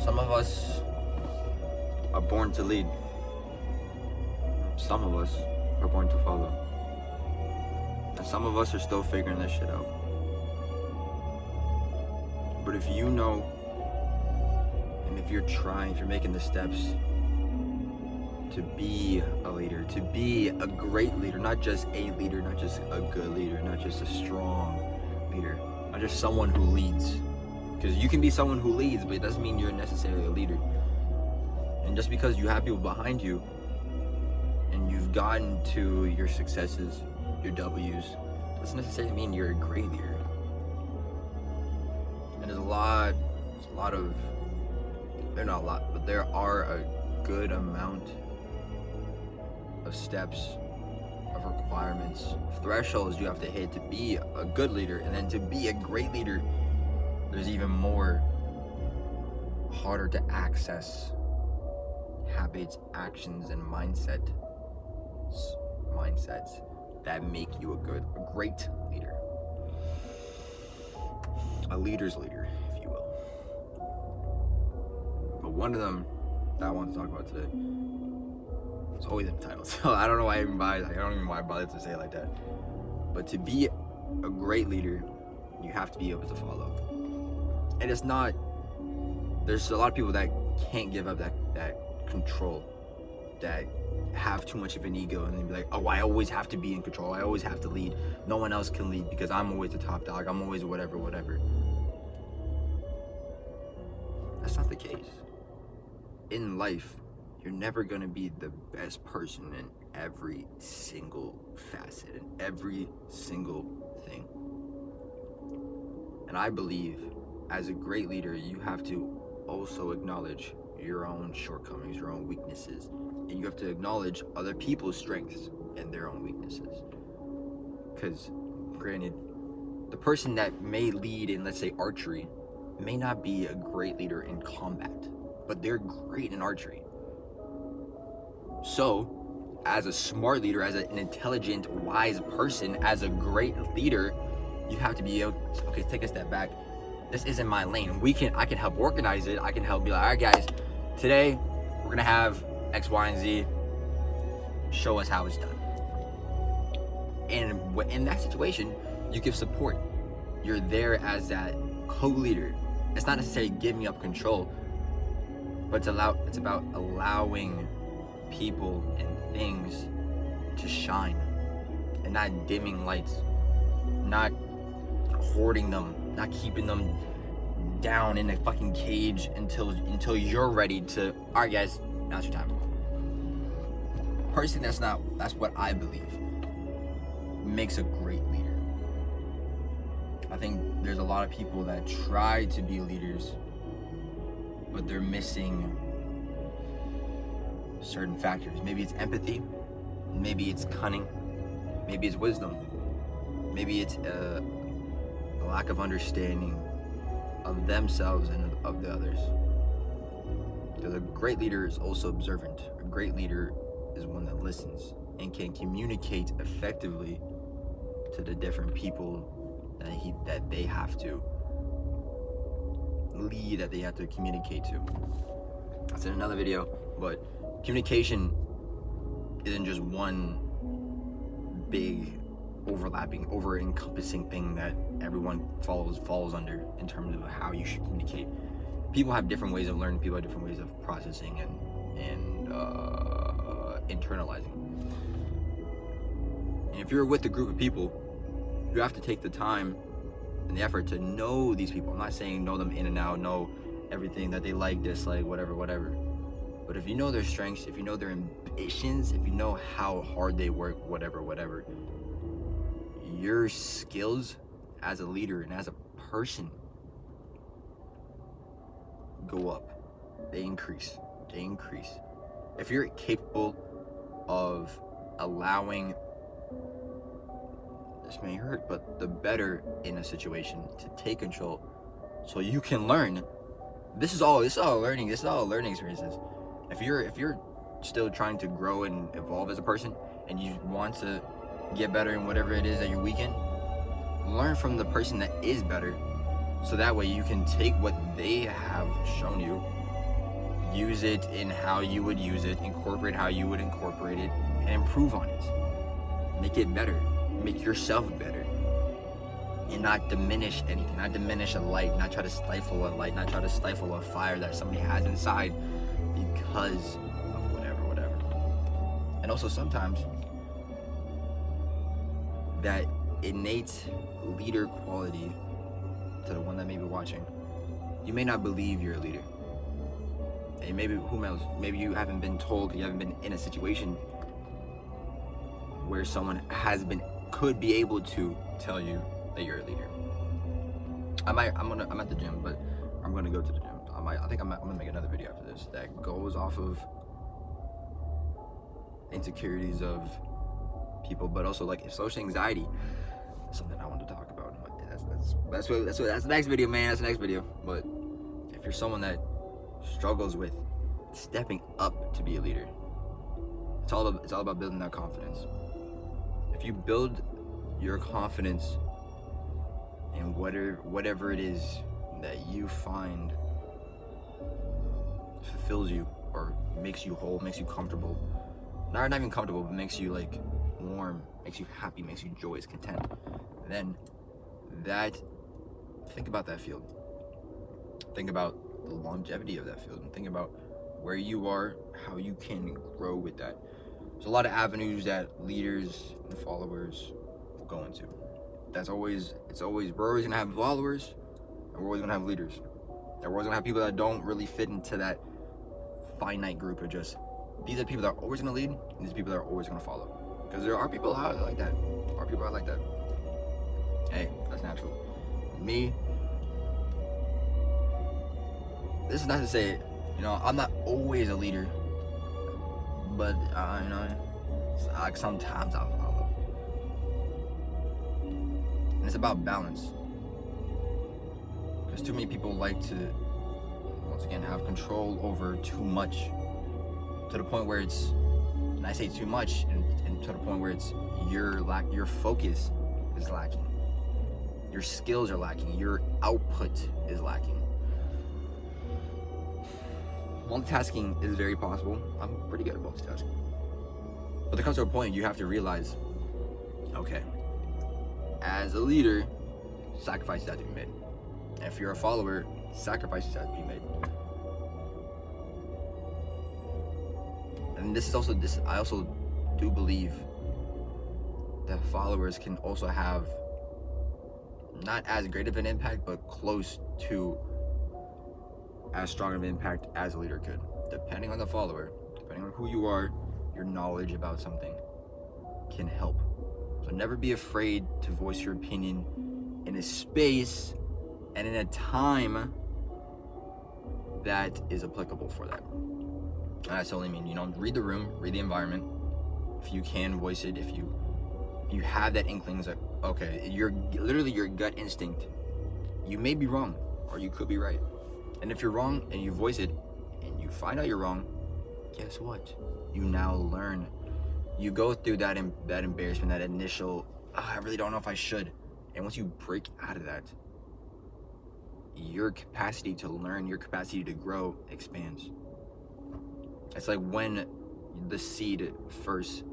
Some of us are born to lead. Some of us are born to follow. And some of us are still figuring this shit out. But if you know, and if you're trying, if you're making the steps to be a leader, to be a great leader, not just a leader, not just a good leader, not just a strong leader, not just someone who leads. Because you can be someone who leads, but it doesn't mean you're necessarily a leader. And just because you have people behind you and you've gotten to your successes, your W's, doesn't necessarily mean you're a great leader. And there's a lot of, they're not a lot, but there are a good amount of steps, of requirements, of thresholds you have to hit to be a good leader. And then to be a great leader, there's even more harder to access habits, actions, and mindsets that make you a great leader. A leader's leader, if you will. But one of them that I want to talk about today, it's always in the title, so I don't know why I don't even know why I bothered to say it like that. But to be a great leader, you have to be able to follow. And it's not, there's a lot of people that can't give up that control, that have too much of an ego, and they be like, oh, I always have to be in control, I always have to lead, no one else can lead because I'm always the top dog, I'm always whatever. That's not the case. In life, you're never gonna be the best person in every single facet, in every single thing. And I believe as a great leader, you have to also acknowledge your own shortcomings, your own weaknesses, and you have to acknowledge other people's strengths and their own weaknesses. Because granted, the person that may lead in, let's say, archery may not be a great leader in combat, but they're great in archery. So as a smart leader, as an intelligent, wise person, as a great leader, you have to be able to, okay, take a step back. This isn't my lane. I can help organize it. I can help be like, all right, guys, today we're gonna have X, Y, and Z. Show us how it's done. And in that situation, you give support. You're there as that co-leader. It's not necessarily giving up control, but it's about allowing people and things to shine and not dimming lights, not hoarding them, not keeping them down in a fucking cage until you're ready to, all right, guys, now's your time. Personally, that's what I believe makes a great leader. I think there's a lot of people that try to be leaders, but they're missing certain factors. Maybe it's empathy, maybe it's cunning, maybe it's wisdom, maybe it's a lack of understanding of themselves and of the others. Because a great leader is also observant. A great leader is one that listens and can communicate effectively to the different people that they have to lead, that they have to communicate to. That's in another video, but communication isn't just one big overlapping, over-encompassing thing that everyone falls under in terms of how you should communicate. People have different ways of learning, people have different ways of processing and internalizing. And if you're with a group of people, you have to take the time and the effort to know these people. I'm not saying know them in and out, know everything that they like, dislike, whatever. But if you know their strengths, if you know their ambitions, if you know how hard they work, whatever, your skills as a leader and as a person go up. They increase. If you're capable of allowing, this may hurt, but the better in a situation to take control so you can learn. This is all learning experiences. If you're still trying to grow and evolve as a person and you want to get better in whatever it is that you're weak in, learn from the person that is better, so that way you can take what they have shown you use it in how you would use it, incorporate how you would incorporate it, and improve on it. Make it better. Make yourself better. And not diminish anything, not diminish a light, not try to stifle a light, not try to stifle a fire that somebody has inside because of whatever. And also sometimes that innate leader quality, to the one that may be watching, you may not believe you're a leader. And maybe, who knows, maybe you haven't been told, you haven't been in a situation where someone could be able to tell you that you're a leader. I'm at the gym, but I'm gonna go to the gym. I think I'm gonna make another video after this that goes off of insecurities of people, but also like social anxiety. That's something I want to talk about. That's the next video, man. That's the next video. But if you're someone that struggles with stepping up to be a leader, it's all about building that confidence. If you build your confidence in whatever it is that you find fulfills you or makes you whole, makes you comfortable, not even comfortable, but makes you like warm, makes you happy, makes you joyous, content, then think about that field. Think about the longevity of that field, and think about where you are, how you can grow with that. There's a lot of avenues that leaders and followers will go into. We're always gonna have followers, and we're always gonna have leaders. And we're always gonna have people that don't really fit into that finite group of just, these are people that are always gonna lead, and these are people that are always gonna follow. Because there are people out like that. Hey, that's natural. Me, this is not to say, I'm not always a leader, but like sometimes I'll follow. And it's about balance. Because too many people like to, once again, have control over too much, to the point where it's, and I say too much, and to the point where it's your focus is lacking. Your skills are lacking. Your output is lacking. Multitasking is very possible. I'm pretty good at multitasking. But there comes to a point you have to realize, okay, as a leader, sacrifices have to be made. And if you're a follower, sacrifices have to be made. And I also do believe that followers can also have not as great of an impact, but close to as strong of an impact as a leader could. Depending on the follower, depending on who you are, your knowledge about something can help. So never be afraid to voice your opinion in a space and in a time that is applicable for that. And I solely mean, read the room, read the environment. If you can voice it, if you have that inkling, it's like, okay, you're literally your gut instinct. You may be wrong, or you could be right. And if you're wrong and you voice it, and you find out you're wrong, guess what? You now learn. You go through that embarrassment, that initial, I really don't know if I should. And once you break out of that, your capacity to learn, your capacity to grow expands. It's like when the seed first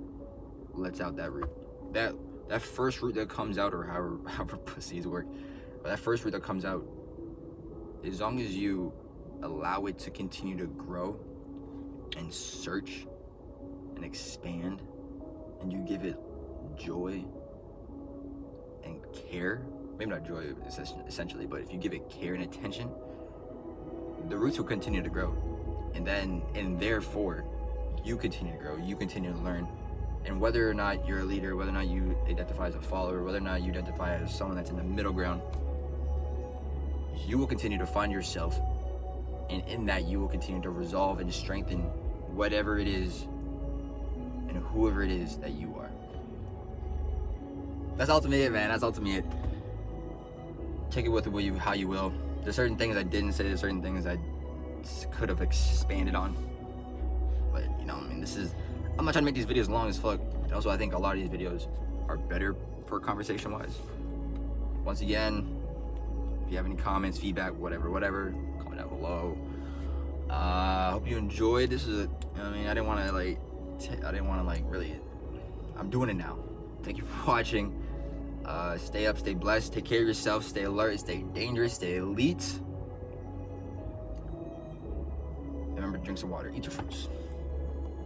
lets out that root. That first root that comes out, or however seeds work, but that first root that comes out, as long as you allow it to continue to grow and search and expand, and you give it joy and care, maybe not joy essentially, but if you give it care and attention, the roots will continue to grow. And therefore, you continue to grow, you continue to learn. And whether or not you're a leader, whether or not you identify as a follower, whether or not you identify as someone that's in the middle ground, you will continue to find yourself, and in that you will continue to resolve and strengthen whatever it is and whoever it is that you are. That's ultimately it, man. That's ultimately it. Take it with you how you will. There's certain things I didn't say, there's certain things I could have expanded on. But I'm not trying to make these videos long as fuck. And also, I think a lot of these videos are better for conversation wise. Once again, if you have any comments, feedback, whatever, comment down below. Hope you enjoyed. This is I mean, I didn't want to like really. I'm doing it now. Thank you for watching. Stay up, stay blessed, take care of yourself, stay alert, stay dangerous, stay elite. Remember to drink some water, eat your fruits.